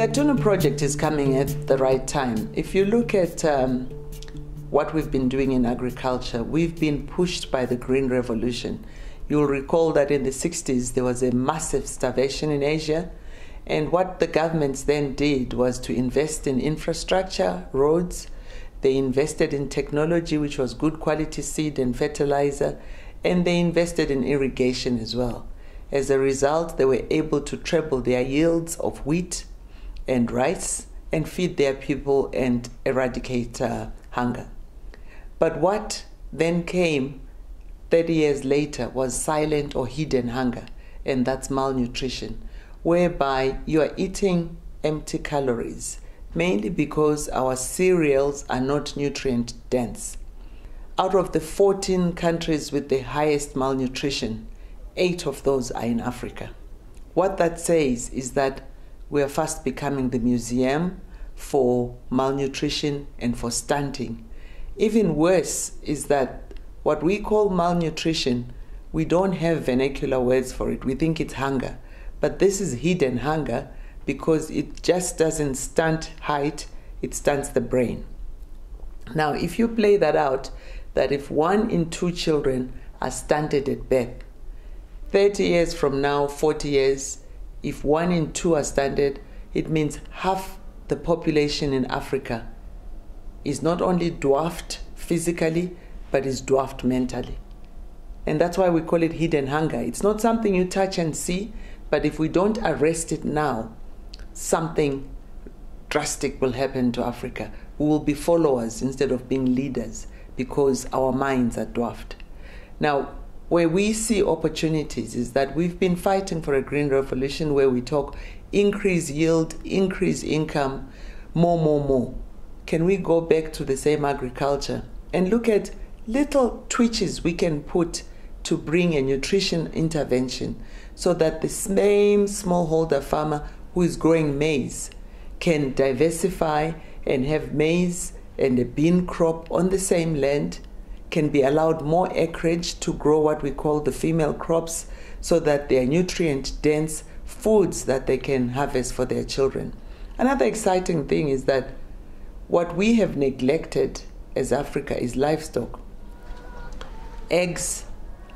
ATONU project is coming at the right time. If you look at what we've been doing in agriculture, we've been pushed by the Green Revolution. You'll recall that in the 60s there was a massive starvation in Asia, and what the governments then did was to invest in infrastructure, roads. They invested in technology, which was good quality seed and fertilizer, and they invested in irrigation as well. As a result, they were able to treble their yields of wheat and rice and feed their people and eradicate hunger. But what then came 30 years later was silent or hidden hunger, and that's malnutrition, whereby you are eating empty calories, mainly because our cereals are not nutrient dense. Out of the 14 countries with the highest malnutrition, 8 of those are in Africa. What that says is that we are fast becoming the museum for malnutrition and for stunting. Even worse is that what we call malnutrition, we don't have vernacular words for it. We think it's hunger. But this is hidden hunger because it just doesn't stunt height, it stunts the brain. Now, if you play that out, that if 1 in 2 children are stunted at birth, 30 years from now, 40 years, if 1 in 2 are stunted, it means half the population in Africa is not only dwarfed physically, but is dwarfed mentally. And that's why we call it hidden hunger. It's not something you touch and see, but if we don't arrest it now, something drastic will happen to Africa. We will be followers instead of being leaders because our minds are dwarfed. Now, where we see opportunities is that we've been fighting for a green revolution where we talk increase yield, increase income, more. Can we go back to the same agriculture and look at little twitches we can put to bring a nutrition intervention so that the same smallholder farmer who is growing maize can diversify and have maize and a bean crop on the same land, can be allowed more acreage to grow what we call the female crops so that they are nutrient-dense foods that they can harvest for their children. Another exciting thing is that what we have neglected as Africa is livestock. Eggs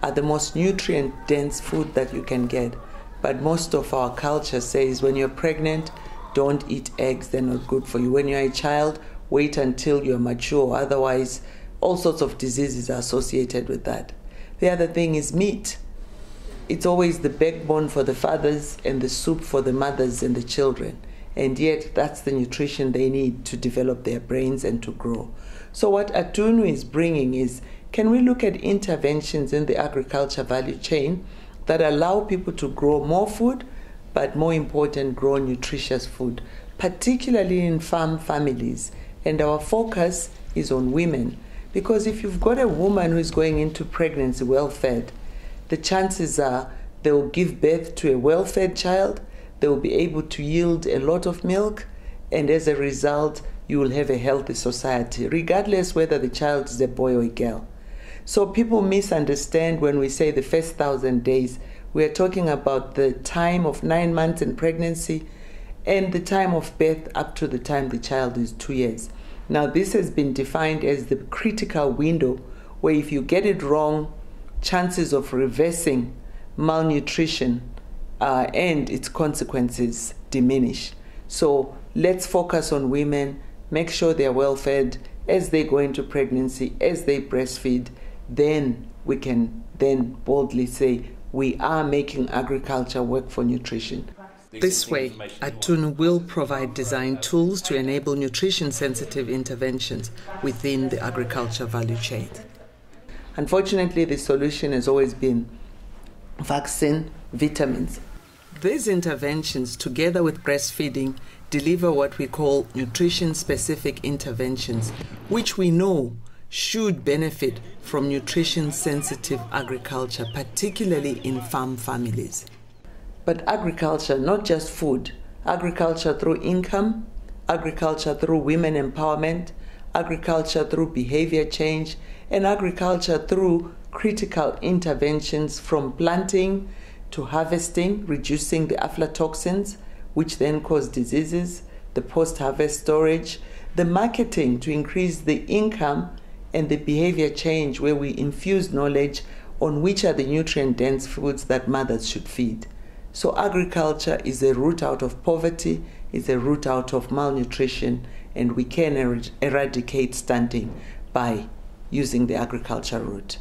are the most nutrient-dense food that you can get, but most of our culture says when you're pregnant, don't eat eggs, they're not good for you. When you're a child, wait until you're mature, otherwise all sorts of diseases are associated with that. The other thing is meat. It's always the backbone for the fathers and the soup for the mothers and the children. And yet that's the nutrition they need to develop their brains and to grow. So what ATONU is bringing is, can we look at interventions in the agriculture value chain that allow people to grow more food, but more important, grow nutritious food, particularly in farm families. And our focus is on women. Because if you've got a woman who is going into pregnancy well-fed, the chances are they will give birth to a well-fed child, they will be able to yield a lot of milk, and as a result, you will have a healthy society, regardless whether the child is a boy or a girl. So people misunderstand when we say the first 1,000 days. We are talking about the time of 9 months in pregnancy and the time of birth up to the time the child is 2 years. Now, this has been defined as the critical window where if you get it wrong, chances of reversing malnutrition and its consequences diminish. So let's focus on women, make sure they're well fed as they go into pregnancy, as they breastfeed. Then we can then boldly say we are making agriculture work for nutrition. This way, ATONU will provide design tools to enable nutrition-sensitive interventions within the agriculture value chain. Unfortunately, the solution has always been vaccine, vitamins. These interventions, together with breastfeeding, deliver what we call nutrition-specific interventions, which we know should benefit from nutrition-sensitive agriculture, particularly in farm families. But agriculture, not just food, agriculture through income, agriculture through women empowerment, agriculture through behavior change, and agriculture through critical interventions from planting to harvesting, reducing the aflatoxins, which then cause diseases, the post-harvest storage, the marketing to increase the income, and the behavior change where we infuse knowledge on which are the nutrient-dense foods that mothers should feed. So agriculture is a route out of poverty, is a route out of malnutrition, and we can eradicate stunting by using the agriculture route.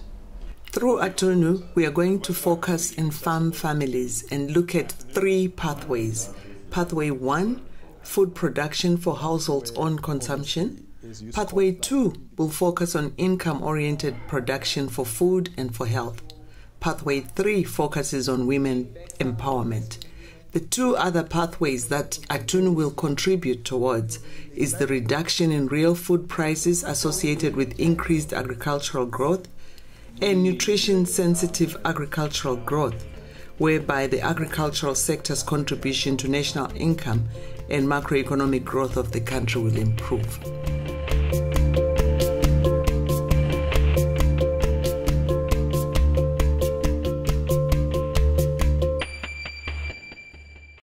Through ATONU, we are going to focus in farm families and look at 3 pathways. Pathway 1, food production for households' own consumption. Pathway 2 will focus on income-oriented production for food and for health. Pathway 3 focuses on women empowerment. The 2 other pathways that ATONU will contribute towards is the reduction in real food prices associated with increased agricultural growth and nutrition-sensitive agricultural growth, whereby the agricultural sector's contribution to national income and macroeconomic growth of the country will improve.